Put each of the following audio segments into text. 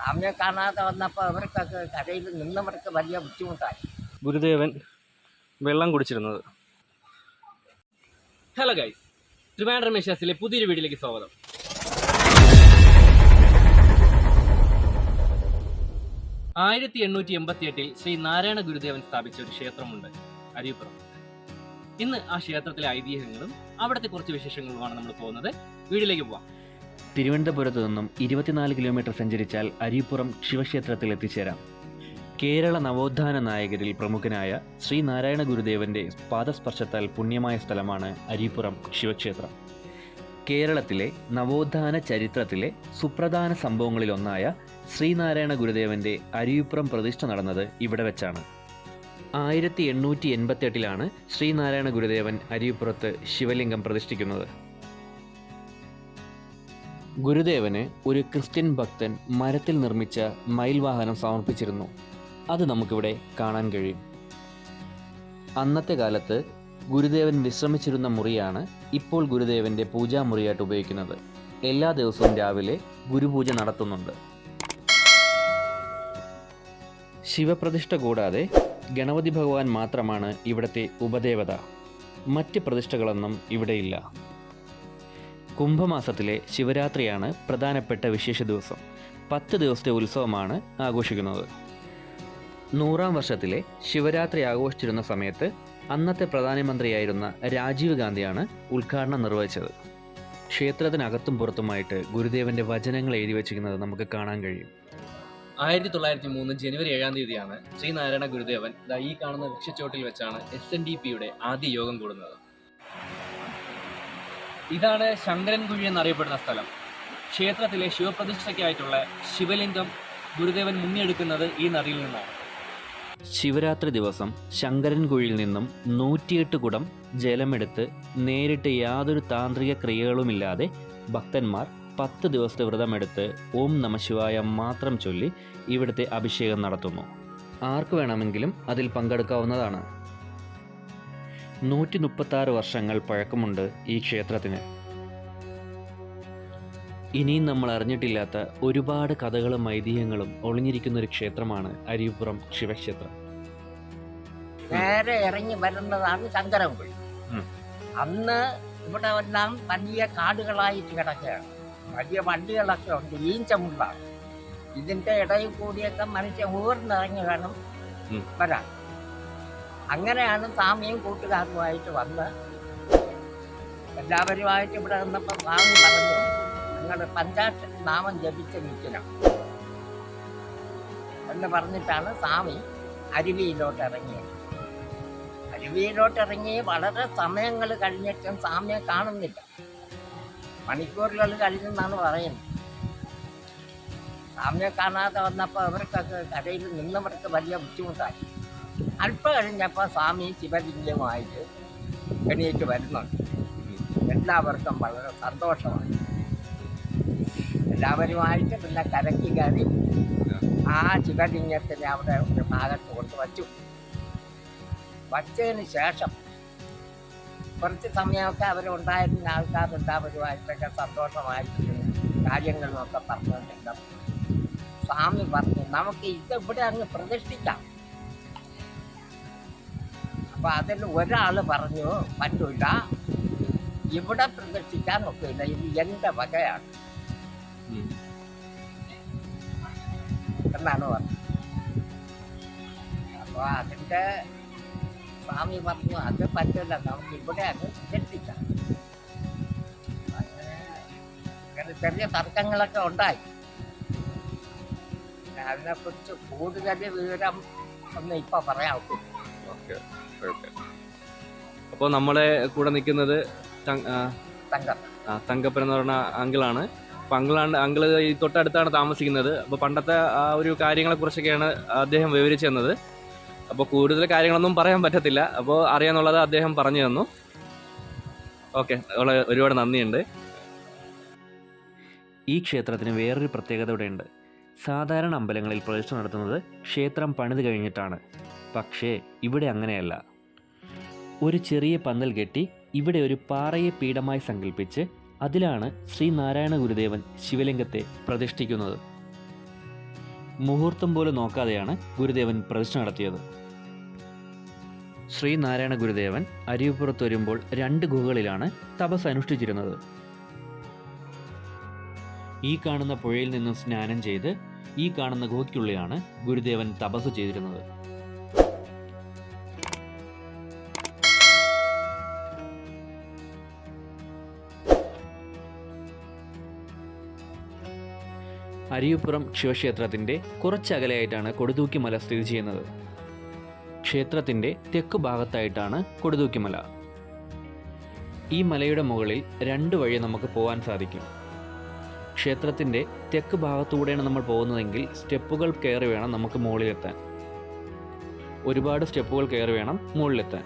സ്വാമിയെ കാണാതെ വന്നപ്പോൾ അവർക്കൊക്കെ കരയിൽ നിന്നവർക്ക് വലിയ ബുദ്ധിമുട്ടായി. ഗുരുദേവൻ വെള്ളം കുടിച്ചിരുന്നത്. ഹലോ ഗൈസ്, ട്രിവാൻഡ്രം മേഷാസിലെ പുതിയൊരു വീഡിയോയിലേക്ക് സ്വാഗതം. ആയിരത്തി 1888 ശ്രീ നാരായണ ഗുരുദേവൻ സ്ഥാപിച്ച ഒരു ക്ഷേത്രമുണ്ട് അരിപ്പുറം. ഇന്ന് ആ ക്ഷേത്രത്തിലെ ഐതിഹ്യങ്ങളും അവിടുത്തെ കുറച്ച് വിശേഷങ്ങളുമാണ് നമ്മൾ പോകുന്നത്. വീഡിയോയിലേക്ക് പോവാം. തിരുവനന്തപുരത്തു നിന്നും 24 കിലോമീറ്റർ സഞ്ചരിച്ചാൽ അരിപ്പുറം ശിവക്ഷേത്രത്തിൽ എത്തിച്ചേരാം. കേരള നവോത്ഥാന നായകരിൽ പ്രമുഖനായ ശ്രീ നാരായണ ഗുരുദേവന്റെ പാദസ്പർശത്താൽ പുണ്യമായ സ്ഥലമാണ് അരിപ്പുറം ശിവക്ഷേത്രം. കേരളത്തിലെ നവോത്ഥാന ചരിത്രത്തിലെ സുപ്രധാന സംഭവങ്ങളിലൊന്നായ ശ്രീനാരായണ ഗുരുദേവന്റെ അരിപ്പുറം പ്രതിഷ്ഠ നടന്നത് ഇവിടെ വെച്ചാണ്. 1888 ശ്രീനാരായണ ഗുരുദേവൻ അരിപ്പുറത്ത് ശിവലിംഗം പ്രതിഷ്ഠിക്കുന്നത്. ഗുരുദേവന് ഒരു ക്രിസ്ത്യൻ ഭക്തൻ മരത്തിൽ നിർമ്മിച്ച മയിൽവാഹനം സമർപ്പിച്ചിരുന്നു. അത് നമുക്കിവിടെ കാണാൻ കഴിയും. അന്നത്തെ കാലത്ത് ഗുരുദേവൻ വിശ്രമിച്ചിരുന്ന മുറിയാണ് ഇപ്പോൾ ഗുരുദേവന്റെ പൂജാമുറിയായിട്ട് ഉപയോഗിക്കുന്നത്. എല്ലാ ദിവസവും രാവിലെ ഗുരുപൂജ നടത്തുന്നുണ്ട്. ശിവപ്രതിഷ്ഠ കൂടാതെ ഗണപതി ഭഗവാൻ മാത്രമാണ് ഇവിടുത്തെ ഉപദേവത. മറ്റ് പ്രതിഷ്ഠകളൊന്നും ഇവിടെയില്ല. കുംഭമാസത്തിലെ ശിവരാത്രിയാണ് പ്രധാനപ്പെട്ട വിശേഷ ദിവസം. 10 ദിവസത്തെ ഉത്സവമാണ് ആഘോഷിക്കുന്നത്. 100-ാം വർഷത്തിലെ ശിവരാത്രി ആഘോഷിച്ചിരുന്ന സമയത്ത് അന്നത്തെ പ്രധാനമന്ത്രിയായിരുന്ന രാജീവ് ഗാന്ധിയാണ് ഉദ്ഘാടനം നിർവഹിച്ചത്. ക്ഷേത്രത്തിനകത്തും പുറത്തുമായിട്ട് ഗുരുദേവന്റെ വചനങ്ങൾ എഴുതി വച്ചിരിക്കുന്നത് നമുക്ക് കാണാൻ കഴിയും. 1903 ജനുവരി 7-ാം തീയതിയാണ് ശ്രീനാരായണ ഗുരുദേവൻ ഈ കാണുന്ന വൃക്ഷച്ചോട്ടിൽ വെച്ചാണ് SNDPയുടെ ആദ്യ യോഗം കൂടുന്നത്. ഇതാണ് ശങ്കരൻകുഴി എന്നറിയപ്പെടുന്ന സ്ഥലം. ക്ഷേത്രത്തിലെ ശിവപ്രതിഷ്ഠയ്ക്കായിട്ടുള്ള ശിവലിംഗം ഗുരുദേവൻ മുങ്ങിയെടുക്കുന്നത് ഈ നദിയിൽ നിന്നാണ്. ശിവരാത്രി ദിവസം ശങ്കരൻകുഴിയിൽ നിന്നും 108 കുടം ജലമെടുത്ത് നേരിട്ട് യാതൊരു താന്ത്രിക ക്രിയകളുമില്ലാതെ ഭക്തന്മാർ 10 ദിവസത്തെ വ്രതമെടുത്ത് ഓം നമഃശിവായ മാത്രം ചൊല്ലി ഇവിടുത്തെ അഭിഷേകം നടത്തുന്നു. ആർക്ക് വേണമെങ്കിലും അതിൽ പങ്കെടുക്കാവുന്നതാണ്. 136 വർഷങ്ങൾ പഴക്കമുണ്ട് ഈ ക്ഷേത്രത്തിന്. ഇനിയും നമ്മൾ അറിഞ്ഞിട്ടില്ലാത്ത ഒരുപാട് കഥകളും ഐതിഹ്യങ്ങളും ഒളിഞ്ഞിരിക്കുന്ന ഒരു ക്ഷേത്രമാണ് അരിപ്പുറം ശിവക്ഷേത്രം. നേരെ ഇറങ്ങി വരുന്നതാണ് ശങ്കരൻകുഴി. അന്ന് ഇവിടെ എല്ലാം വലിയ കാടുകളായിട്ട് കിടക്കുകയാണ്. വലിയ വണ്ടികളൊക്കെ ഉണ്ട്, ഈഞ്ചമുള്ളാണ്. ഇതിൻ്റെ ഇടയിൽ കൂടിയൊക്കെ മനുഷ്യൻ ഊർന്നിറങ്ങി വേണം വരാൻ. അങ്ങനെയാണ് സ്വാമിയും കൂട്ടുകാരുമായിട്ട് വന്ന് എല്ലാവരുമായിട്ട് ഇവിടെ വന്നപ്പോൾ സ്വാമി പറഞ്ഞു, നിങ്ങൾ പഞ്ചാക്ഷ നാമം ജപിച്ച് നിൽക്കണം എന്ന് പറഞ്ഞിട്ടാണ് സ്വാമി അരുവിയിലോട്ട് ഇറങ്ങിയത്. അരുവിയിലോട്ട് ഇറങ്ങി വളരെ സമയങ്ങൾ കഴിഞ്ഞിട്ടും സ്വാമിയെ കാണുന്നില്ല. മണിക്കൂറുകൾ കഴിഞ്ഞെന്നാണ് പറയുന്നത്. സ്വാമിയെ കാണാതെ വന്നപ്പോൾ അവർക്കൊക്കെ കരയിൽ നിന്നവർക്ക് വലിയ ബുദ്ധിമുട്ടായി. അല്പം കഴിഞ്ഞപ്പോൾ സ്വാമി ശിവലിംഗമായിട്ട് എണീറ്റ് വരുന്നുണ്ട്. എല്ലാവർക്കും വളരെ സന്തോഷമായി. എല്ലാവരുമായിട്ട് പിന്നെ കരയ്ക്ക് കയറി ആ ശിവലിംഗത്തിനെ അവിടെ ഒരു ഭാഗത്ത് കൊണ്ട് വച്ചു. വച്ചതിന് ശേഷം കുറച്ച് സമയമൊക്കെ അവരുണ്ടായിരുന്ന ആൾക്കാരെല്ലാവരുമായിട്ടൊക്കെ സന്തോഷമായിട്ട് കാര്യങ്ങളൊക്കെ പറഞ്ഞിട്ടുണ്ട്. സ്വാമി പറഞ്ഞു, നമുക്ക് ഇത് ഇവിടെ അങ്ങ് പ്രതിഷ്ഠിക്കാം. അപ്പം അതിൽ ഒരാൾ പറഞ്ഞു, പറ്റില്ല, ഇവിടെ പ്രതിഷ്ഠിക്കാൻ ഒക്കില്ല, ഇത് എൻ്റെ വകയാണ് എന്നാണ് പറഞ്ഞത്. അപ്പോൾ അതിൻ്റെ സ്വാമി പറഞ്ഞു, അത് പറ്റില്ല, നമുക്ക് ഇവിടെ അങ്ങ് പ്രതിഷ്ഠിക്കാം. അങ്ങനെ ചെറിയ തർക്കങ്ങളൊക്കെ ഉണ്ടായി. അതിനെക്കുറിച്ച് കൂടുതൽ വിവരം ഒന്നും ഇപ്പം പറയാൻ ഒക്കും. അപ്പോൾ നമ്മളെ കൂടെ നിൽക്കുന്നത് തങ്കപ്പൻ തങ്കപ്പൻ എന്ന് പറഞ്ഞ അങ്കിളാണ്. അപ്പോൾ അങ്കിള് ഈ തൊട്ടടുത്താണ് താമസിക്കുന്നത്. അപ്പോൾ പണ്ടത്തെ ആ ഒരു കാര്യങ്ങളെക്കുറിച്ചൊക്കെയാണ് അദ്ദേഹം വിവരിച്ചു തന്നത്. അപ്പോൾ കൂടുതൽ കാര്യങ്ങളൊന്നും പറയാൻ പറ്റത്തില്ല. അപ്പോൾ അറിയാന്നുള്ളത് അദ്ദേഹം പറഞ്ഞു തന്നു. ഓക്കെ, ഒരുപാട് നന്ദിയുണ്ട്. ഈ ക്ഷേത്രത്തിന് വേറൊരു പ്രത്യേകത ഇവിടെയുണ്ട്. സാധാരണ അമ്പലങ്ങളിൽ പ്രതിഷ്ഠ നടത്തുന്നത് ക്ഷേത്രം പണിത് കഴിഞ്ഞിട്ടാണ്. പക്ഷേ ഇവിടെ അങ്ങനെയല്ല. ഒരു ചെറിയ പന്തൽ കെട്ടി ഇവിടെ ഒരു പാറയെ പീഠമായി സങ്കല്പിച്ച് അതിലാണ് ശ്രീനാരായണ ഗുരുദേവൻ ശിവലിംഗത്തെ പ്രതിഷ്ഠിക്കുന്നത്. മുഹൂർത്തം പോലും നോക്കാതെയാണ് ഗുരുദേവൻ പ്രതിഷ്ഠ നടത്തിയത്. ശ്രീനാരായണ ഗുരുദേവൻ അരുവിപ്പുറത്ത് വരുമ്പോൾ 2 ഗുഹകളിലാണ് തപസ് അനുഷ്ഠിച്ചിരുന്നത്. ഈ കാണുന്ന പുഴയിൽ നിന്നും സ്നാനം ചെയ്ത് ഈ കാണുന്ന ഗുഹയ്ക്കുള്ളിലാണ് ഗുരുദേവൻ തപസ് ചെയ്തിരുന്നത്. അരുവിപ്പുറം ശിവക്ഷേത്രത്തിൻ്റെ കുറച്ചകലെയായിട്ടാണ് കൊടുതൂക്കിമല സ്ഥിതി ചെയ്യുന്നത്. ക്ഷേത്രത്തിൻ്റെ തെക്കു ഭാഗത്തായിട്ടാണ് കൊടുതൂക്കിമല. ഈ മലയുടെ മുകളിൽ 2 വഴി നമുക്ക് പോകാൻ സാധിക്കും. ക്ഷേത്രത്തിൻ്റെ തെക്ക് ഭാഗത്തൂടെയാണ് നമ്മൾ പോകുന്നതെങ്കിൽ സ്റ്റെപ്പുകൾ കയറി വേണം നമുക്ക് മുകളിലെത്താൻ. ഒരുപാട് സ്റ്റെപ്പുകൾ കയറി വേണം മുകളിലെത്താൻ.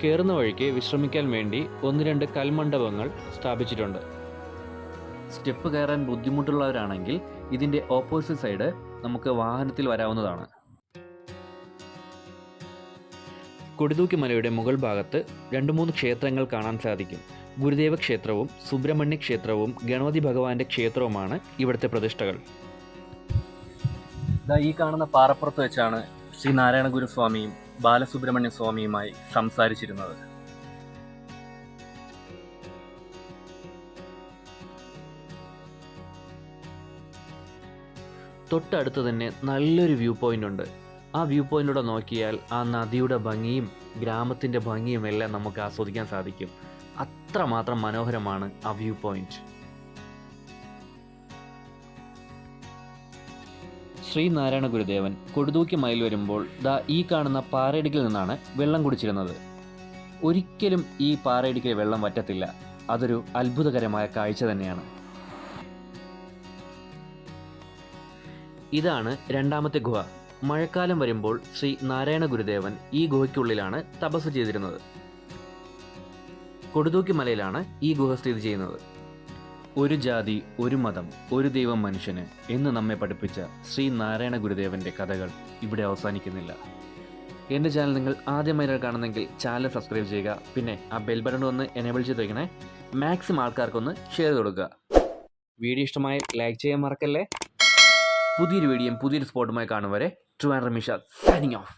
കയറുന്ന വഴിക്ക് വിശ്രമിക്കാൻ വേണ്ടി 1-2 കൽമണ്ഡപങ്ങൾ സ്ഥാപിച്ചിട്ടുണ്ട്. സ്റ്റെപ്പ് കയറാൻ ബുദ്ധിമുട്ടുള്ളവരാണെങ്കിൽ ഇതിൻ്റെ ഓപ്പോസിറ്റ് സൈഡ് നമുക്ക് വാഹനത്തിൽ വരാവുന്നതാണ്. കൊടുതൂക്കിമലയുടെ മുകൾ ഭാഗത്ത് 2-3 ക്ഷേത്രങ്ങൾ കാണാൻ സാധിക്കും. ഗുരുദേവ ക്ഷേത്രവും സുബ്രഹ്മണ്യ ക്ഷേത്രവും ഗണപതി ഭഗവാന്റെ ക്ഷേത്രവുമാണ് ഇവിടുത്തെ പ്രതിഷ്ഠകൾ. ഈ കാണുന്ന പാറപ്പുറത്ത് വെച്ചാണ് ശ്രീനാരായണ ഗുരുസ്വാമിയും ബാലസുബ്രഹ്മണ്യ സ്വാമിയുമായി സംസാരിച്ചിരുന്നത്. തൊട്ടടുത്ത് തന്നെ നല്ലൊരു വ്യൂ പോയിൻ്റ് ഉണ്ട്. ആ വ്യൂ പോയിന്റിലൂടെ നോക്കിയാൽ ആ നദിയുടെ ഭംഗിയും ഗ്രാമത്തിൻ്റെ ഭംഗിയും എല്ലാം നമുക്ക് ആസ്വദിക്കാൻ സാധിക്കും. അത്രമാത്രം മനോഹരമാണ് ആ വ്യൂ പോയിന്റ്. ശ്രീനാരായണ ഗുരുദേവൻ കൊടുതൂക്കിമലയിൽ വരുമ്പോൾ ഈ കാണുന്ന പാറയിടുക്കിൽ നിന്നാണ് വെള്ളം കുടിച്ചിരുന്നത്. ഒരിക്കലും ഈ പാറയിടുക്കിൽ വെള്ളം വറ്റത്തില്ല. അതൊരു അത്ഭുതകരമായ കാഴ്ച തന്നെയാണ്. ഇതാണ് 2ാമത്തെ ഗുഹ. മഴക്കാലം വരുമ്പോൾ ശ്രീ നാരായണ ഗുരുദേവൻ ഈ ഗുഹയ്ക്കുള്ളിലാണ് തപസ് ചെയ്തിരുന്നത്. കൊടുതൂക്കിമലയിലാണ് ഈ ഗുഹ സ്ഥിതി ചെയ്യുന്നത്. ഒരു ജാതി, ഒരു മതം, ഒരു ദൈവം മനുഷ്യന് എന്ന് നമ്മെ പഠിപ്പിച്ച ശ്രീ നാരായണ ഗുരുദേവൻ്റെ കഥകൾ ഇവിടെ അവസാനിക്കുന്നില്ല. എൻ്റെ ചാനൽ നിങ്ങൾ ആദ്യമായി കാണുന്നെങ്കിൽ ചാനൽ സബ്സ്ക്രൈബ് ചെയ്യുക. പിന്നെ ആ ബെൽ ബട്ടൺ ഒന്ന് എനേബിൾ ചെയ്ത് വയ്ക്കണേ. മാക്സിമം ആൾക്കാർക്കൊന്ന് ഷെയർ കൊടുക്കുക. വീഡിയോ ഇഷ്ടമായി ലൈക്ക് ചെയ്യാൻ മറക്കല്ലേ. പുതിയൊരു വീഡിയോയും പുതിയൊരു സ്പോട്ടുമായി കാണും വരെ ട്രിവാൻഡ്രം നിഷാദ് സൈനിങ് ഓഫ്.